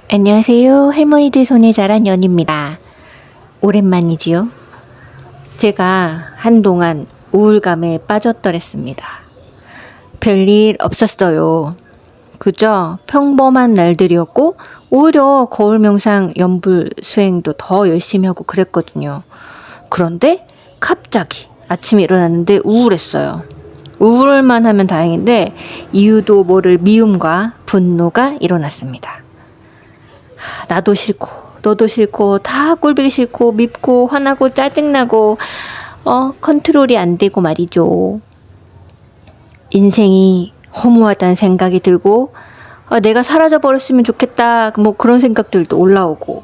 안녕하세요. 할머니들 손에 자란 연입니다. 오랜만이지요? 제가 한동안 우울감에 빠졌더랬습니다. 별일 없었어요. 그저 평범한 날들이었고 오히려 거울 명상 연불 수행도 더 열심히 하고 그랬거든요. 그런데 갑자기 아침에 일어났는데 우울했어요. 우울만 하면 다행인데 이유도 모를 미움과 분노가 일어났습니다. 나도 싫고 너도 싫고 다 꼴보기 싫고 밉고 화나고 짜증나고 컨트롤이 안 되고 말이죠. 인생이 허무하다는 생각이 들고 내가 사라져 버렸으면 좋겠다 뭐 그런 생각들도 올라오고,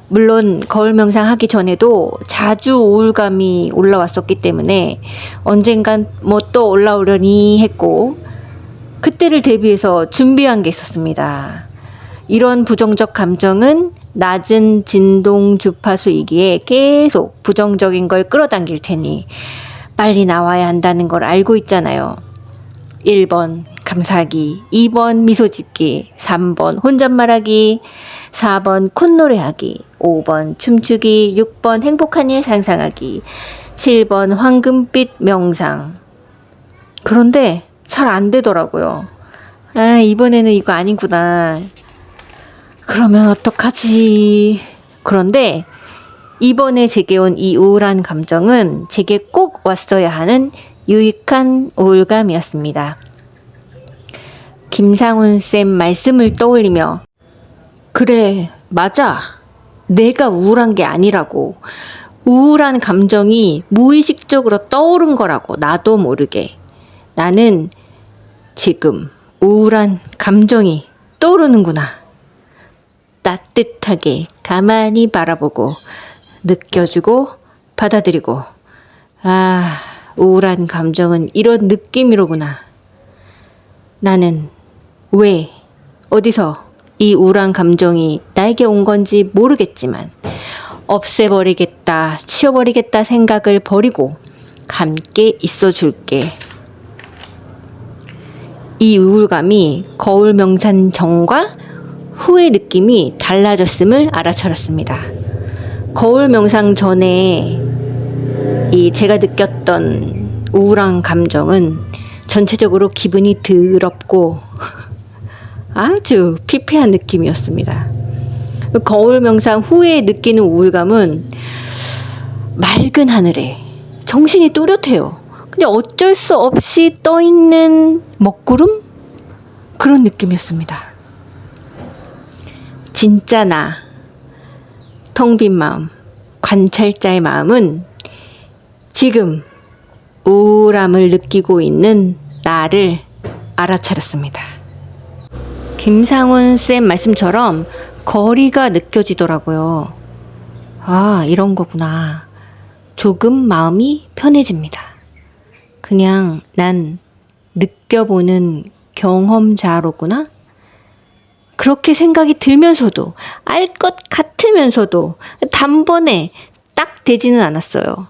물론 거울 명상 하기 전에도 자주 우울감이 올라왔었기 때문에 언젠간 뭐 또 올라오려니 했고, 그때를 대비해서 준비한 게 있었습니다. 이런 부정적 감정은 낮은 진동 주파수이기에 계속 부정적인 걸 끌어당길 테니 빨리 나와야 한다는 걸 알고 있잖아요. 1번 감사하기, 2번 미소 짓기, 3번 혼잣말하기, 4번 콧노래하기, 5번 춤추기, 6번 행복한 일 상상하기, 7번 황금빛 명상. 그런데 잘 안 되더라고요. 이번에는 이거 아니구나. 그러면 어떡하지? 그런데 이번에 제게 온 이 우울한 감정은 제게 꼭 왔어야 하는 유익한 우울감이었습니다. 김상훈 쌤 말씀을 떠올리며, 그래, 맞아. 내가 우울한 게 아니라고. 우울한 감정이 무의식적으로 떠오른 거라고, 나도 모르게. 나는 지금 우울한 감정이 떠오르는구나. 따뜻하게 가만히 바라보고 느껴주고 받아들이고, 우울한 감정은 이런 느낌이로구나. 나는 왜, 어디서 이 우울한 감정이 나에게 온 건지 모르겠지만 없애버리겠다, 치워버리겠다 생각을 버리고 함께 있어줄게. 이 우울감이 거울 명상 전과 후의 느낌이 달라졌음을 알아차렸습니다. 거울 명상 전에 제가 느꼈던 우울한 감정은 전체적으로 기분이 더럽고 아주 피폐한 느낌이었습니다. 거울 명상 후에 느끼는 우울감은 맑은 하늘에 정신이 또렷해요. 근데 어쩔 수 없이 떠있는 먹구름? 그런 느낌이었습니다. 진짜 나, 텅 빈 마음, 관찰자의 마음은 지금 우울함을 느끼고 있는 나를 알아차렸습니다. 김상훈 쌤 말씀처럼 거리가 느껴지더라고요. 이런 거구나. 조금 마음이 편해집니다. 그냥 난 느껴보는 경험자로구나. 그렇게 생각이 들면서도, 알 것 같으면서도 단번에 딱 되지는 않았어요.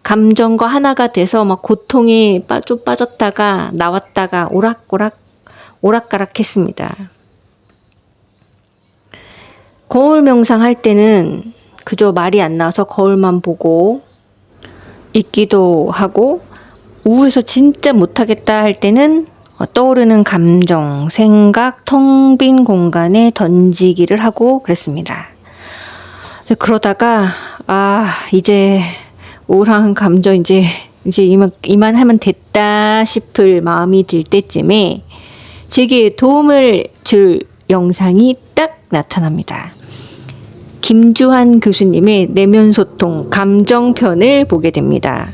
감정과 하나가 돼서 막 고통에 빠졌다가 나왔다가 오락가락 했습니다. 거울 명상 할 때는 그저 말이 안 나와서 거울만 보고 있기도 하고, 우울해서 진짜 못하겠다 할 때는 떠오르는 감정, 생각, 텅 빈 공간에 던지기를 하고 그랬습니다. 그러다가 이제 우울한 감정 이제 이만하면 됐다 싶을 마음이 들 때쯤에 제게 도움을 줄 영상이 딱 나타납니다. 김주환 교수님의 내면소통 감정편을 보게 됩니다.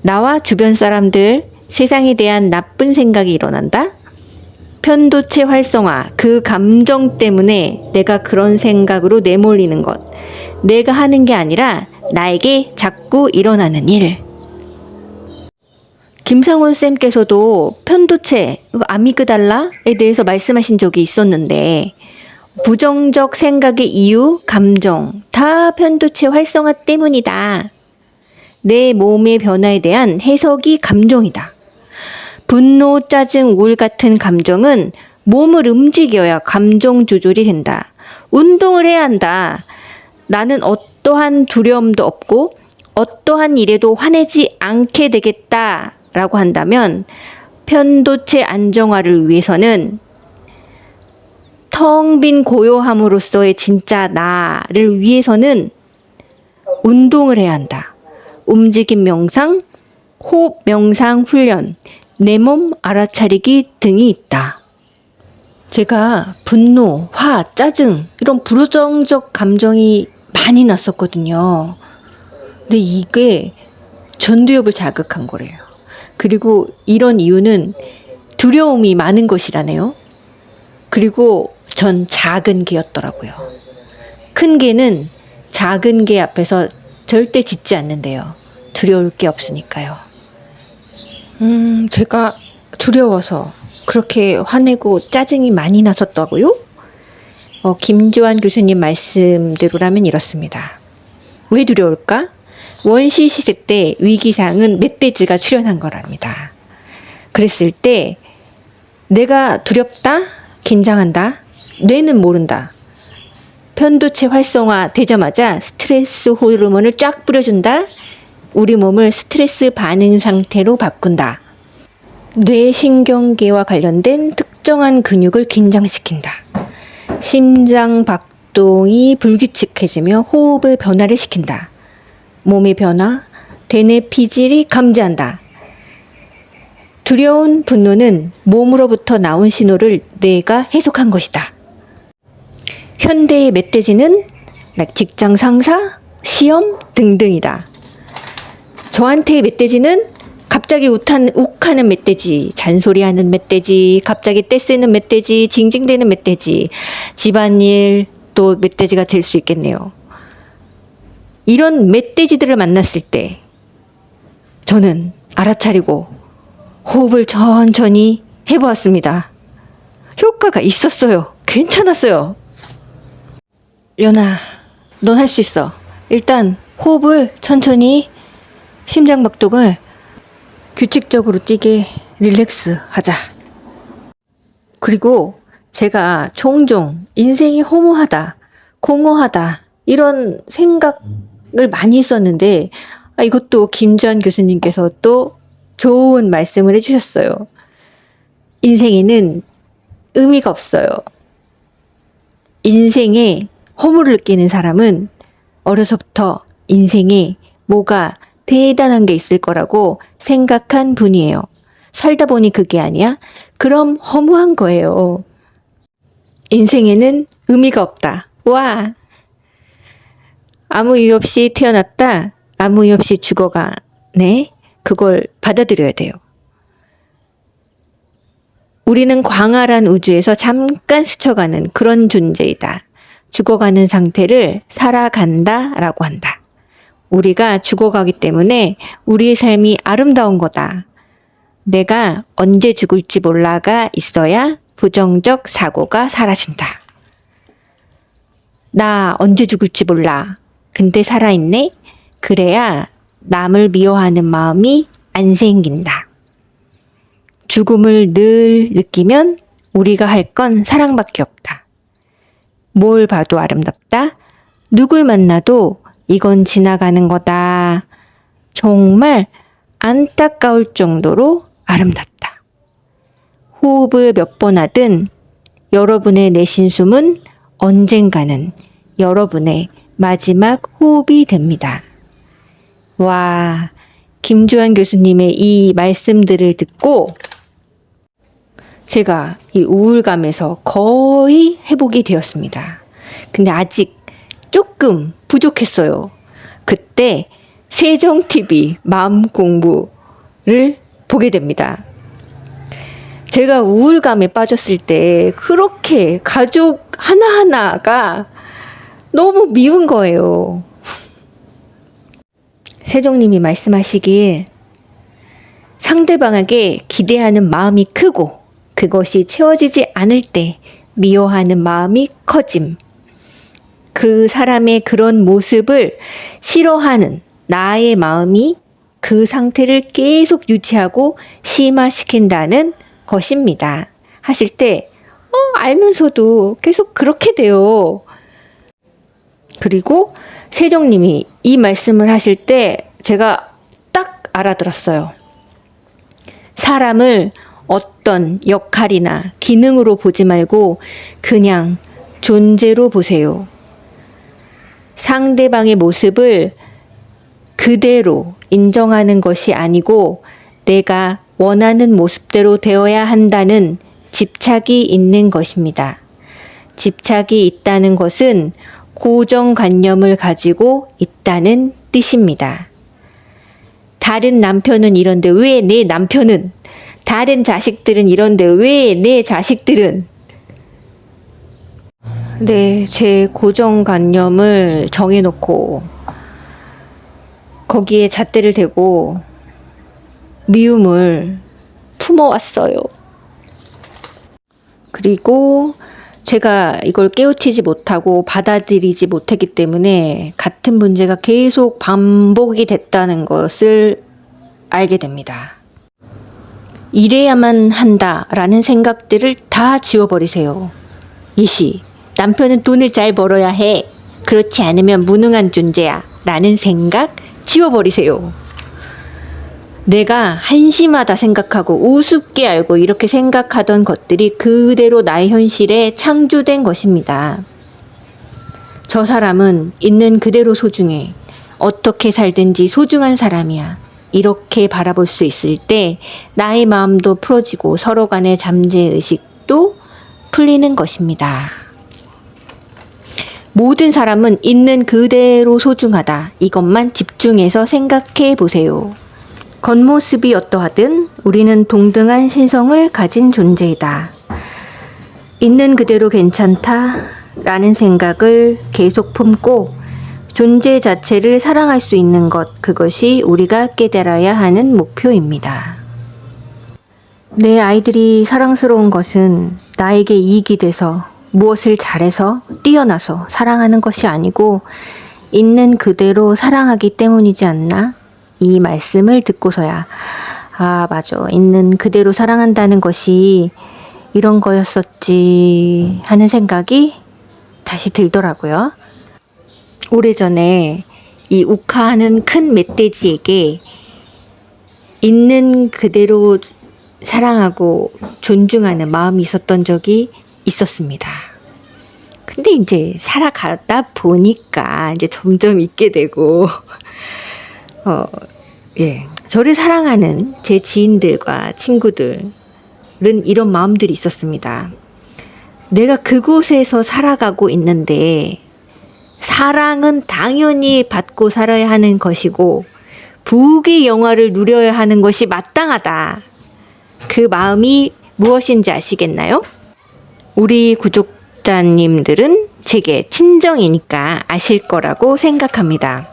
나와 주변 사람들, 세상에 대한 나쁜 생각이 일어난다? 편도체 활성화, 그 감정 때문에 내가 그런 생각으로 내몰리는 것. 내가 하는 게 아니라 나에게 자꾸 일어나는 일. 김상훈 쌤께서도 편도체, 아미그달라에 대해서 말씀하신 적이 있었는데, 부정적 생각의 이유, 감정, 다 편도체 활성화 때문이다. 내 몸의 변화에 대한 해석이 감정이다. 분노, 짜증, 우울 같은 감정은 몸을 움직여야 감정 조절이 된다. 운동을 해야 한다. 나는 어떠한 두려움도 없고 어떠한 일에도 화내지 않게 되겠다. 라고 한다면 편도체 안정화를 위해서는 텅 빈 고요함으로써의 진짜 나를 위해서는 운동을 해야 한다. 움직임 명상, 호흡 명상 훈련, 내 몸 알아차리기 등이 있다. 제가 분노, 화, 짜증 이런 부정적 감정이 많이 났었거든요. 근데 이게 전두엽을 자극한 거래요. 그리고 이런 이유는 두려움이 많은 것이라네요. 그리고 전 작은 개였더라고요. 큰 개는 작은 개 앞에서 절대 짖지 않는데요. 두려울 게 없으니까요. 제가 두려워서 그렇게 화내고 짜증이 많이 났었다고요? 김주환 교수님 말씀대로라면 이렇습니다. 왜 두려울까? 원시 시대 때 위기상은 멧돼지가 출현한 거랍니다. 그랬을 때 내가 두렵다, 긴장한다, 뇌는 모른다. 편도체 활성화 되자마자 스트레스 호르몬을 쫙 뿌려준다. 우리 몸을 스트레스 반응 상태로 바꾼다. 뇌신경계와 관련된 특정한 근육을 긴장시킨다. 심장 박동이 불규칙해지며 호흡의 변화를 시킨다. 몸의 변화, 대뇌 피질이 감지한다. 두려운 분노는 몸으로부터 나온 신호를 뇌가 해석한 것이다. 현대의 멧돼지는 직장 상사, 시험 등등이다. 저한테의 멧돼지는 갑자기 욱하는 멧돼지, 잔소리하는 멧돼지, 갑자기 떼쓰는 멧돼지, 징징대는 멧돼지, 집안일 또 멧돼지가 될 수 있겠네요. 이런 멧돼지들을 만났을 때 저는 알아차리고 호흡을 천천히 해보았습니다. 효과가 있었어요. 괜찮았어요. 연아, 넌 할 수 있어. 일단 호흡을 천천히, 심장박동을 규칙적으로 뛰게 릴렉스 하자. 그리고 제가 종종 인생이 허무하다, 공허하다 이런 생각을 많이 했었는데 이것도 김주환 교수님께서 또 좋은 말씀을 해주셨어요. 인생에는 의미가 없어요. 인생에 허무를 느끼는 사람은 어려서부터 인생에 뭐가 대단한 게 있을 거라고 생각한 분이에요. 살다 보니 그게 아니야? 그럼 허무한 거예요. 인생에는 의미가 없다. 와! 아무 이유 없이 태어났다. 아무 이유 없이 죽어가. 네? 그걸 받아들여야 돼요. 우리는 광활한 우주에서 잠깐 스쳐가는 그런 존재이다. 죽어가는 상태를 살아간다 라고 한다. 우리가 죽어가기 때문에 우리의 삶이 아름다운 거다. 내가 언제 죽을지 몰라가 있어야 부정적 사고가 사라진다. 나 언제 죽을지 몰라. 근데 살아있네? 그래야 남을 미워하는 마음이 안 생긴다. 죽음을 늘 느끼면 우리가 할 건 사랑밖에 없다. 뭘 봐도 아름답다. 누굴 만나도 이건 지나가는 거다. 정말 안타까울 정도로 아름답다. 호흡을 몇 번 하든 여러분의 내신 숨은 언젠가는 여러분의 마지막 호흡이 됩니다. 와, 김주환 교수님의 이 말씀들을 듣고 제가 이 우울감에서 거의 회복이 되었습니다. 근데 아직 조금 부족했어요. 그때 세정TV 마음 공부를 보게 됩니다. 제가 우울감에 빠졌을 때 그렇게 가족 하나하나가 너무 미운 거예요. 세종님이 말씀하시길 상대방에게 기대하는 마음이 크고 그것이 채워지지 않을 때 미워하는 마음이 커짐. 그 사람의 그런 모습을 싫어하는 나의 마음이 그 상태를 계속 유지하고 심화시킨다는 것입니다. 하실 때 알면서도 계속 그렇게 돼요. 그리고 세정님이 이 말씀을 하실 때 제가 딱 알아들었어요. 사람을 어떤 역할이나 기능으로 보지 말고 그냥 존재로 보세요. 상대방의 모습을 그대로 인정하는 것이 아니고 내가 원하는 모습대로 되어야 한다는 집착이 있는 것입니다. 집착이 있다는 것은 고정관념을 가지고 있다는 뜻입니다. 다른 남편은 이런데 왜 내 남편은? 다른 자식들은 이런데 왜 내 자식들은? 네, 제 고정관념을 정해놓고 거기에 잣대를 대고 미움을 품어왔어요. 그리고 제가 이걸 깨우치지 못하고 받아들이지 못했기 때문에 같은 문제가 계속 반복이 됐다는 것을 알게 됩니다. 이래야만 한다라는 생각들을 다 지워버리세요. 예시, 남편은 돈을 잘 벌어야 해. 그렇지 않으면 무능한 존재야. 라는 생각 지워버리세요. 내가 한심하다 생각하고 우습게 알고 이렇게 생각하던 것들이 그대로 나의 현실에 창조된 것입니다. 저 사람은 있는 그대로 소중해. 어떻게 살든지 소중한 사람이야. 이렇게 바라볼 수 있을 때 나의 마음도 풀어지고 서로 간의 잠재의식도 풀리는 것입니다. 모든 사람은 있는 그대로 소중하다. 이것만 집중해서 생각해 보세요. 겉모습이 어떠하든 우리는 동등한 신성을 가진 존재이다. 있는 그대로 괜찮다 라는 생각을 계속 품고 존재 자체를 사랑할 수 있는 것, 그것이 우리가 깨달아야 하는 목표입니다. 내 아이들이 사랑스러운 것은 나에게 이익이 돼서 무엇을 잘해서 뛰어나서 사랑하는 것이 아니고 있는 그대로 사랑하기 때문이지 않나? 이 말씀을 듣고서야 맞아, 있는 그대로 사랑한다는 것이 이런 거였었지 하는 생각이 다시 들더라고요. 오래전에 이 욱하는 큰 멧돼지에게 있는 그대로 사랑하고 존중하는 마음이 있었던 적이 있었습니다. 근데 이제 살아가다 보니까 이제 점점 있게 되고 저를 사랑하는 제 지인들과 친구들은 이런 마음들이 있었습니다. 내가 그곳에서 살아가고 있는데 사랑은 당연히 받고 살아야 하는 것이고 부귀 영화를 누려야 하는 것이 마땅하다. 그 마음이 무엇인지 아시겠나요? 우리 구독자님들은 제게 친정이니까 아실 거라고 생각합니다.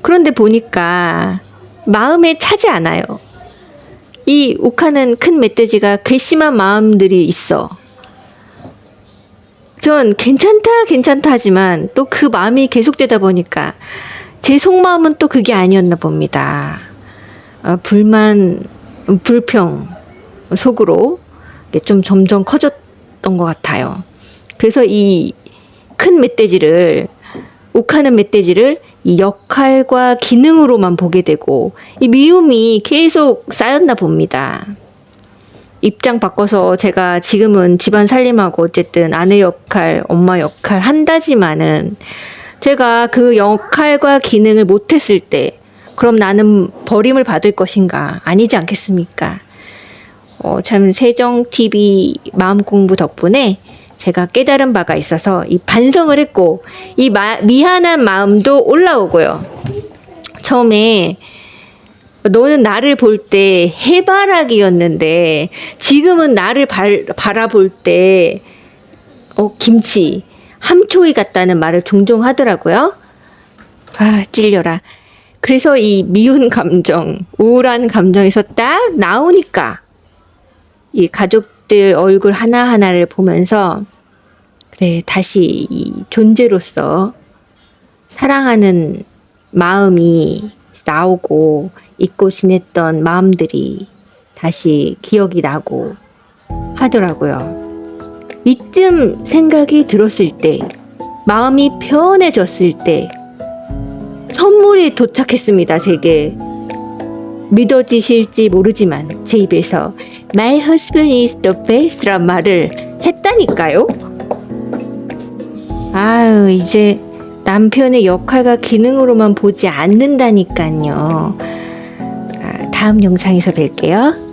그런데 보니까 마음에 차지 않아요. 이 욱하는 큰 멧돼지가 괘씸한 마음들이 있어. 전 괜찮다 하지만 또 그 마음이 계속되다 보니까 제 속마음은 또 그게 아니었나 봅니다. 불만, 불평 속으로 좀 점점 커졌던 것 같아요. 그래서 이 큰 멧돼지를, 욱하는 멧돼지를 이 역할과 기능으로만 보게 되고 이 미움이 계속 쌓였나 봅니다. 입장 바꿔서 제가 지금은 집안 살림하고 어쨌든 아내 역할, 엄마 역할 한다지만은 제가 그 역할과 기능을 못했을 때 그럼 나는 버림을 받을 것인가? 아니지 않겠습니까? 참 세정TV 마음공부 덕분에 제가 깨달은 바가 있어서 이 반성을 했고 이 미안한 마음도 올라오고요. 처음에 너는 나를 볼 때 해바라기였는데 지금은 나를 바라볼 때 김치, 함초이 같다는 말을 종종 하더라고요. 찔려라. 그래서 이 미운 감정, 우울한 감정에서 딱 나오니까 이 가족들 얼굴 하나하나를 보면서 그래, 다시 이 존재로서 사랑하는 마음이 나오고 잊고 지냈던 마음들이 다시 기억이 나고 하더라고요. 이쯤 생각이 들었을 때, 마음이 편해졌을 때 선물이 도착했습니다. 제게. 믿어지실지 모르지만 제 입에서 My husband is the best란 말을 했다니까요. 아유, 이제 남편의 역할과 기능으로만 보지 않는다니까요. 다음 영상에서 뵐게요.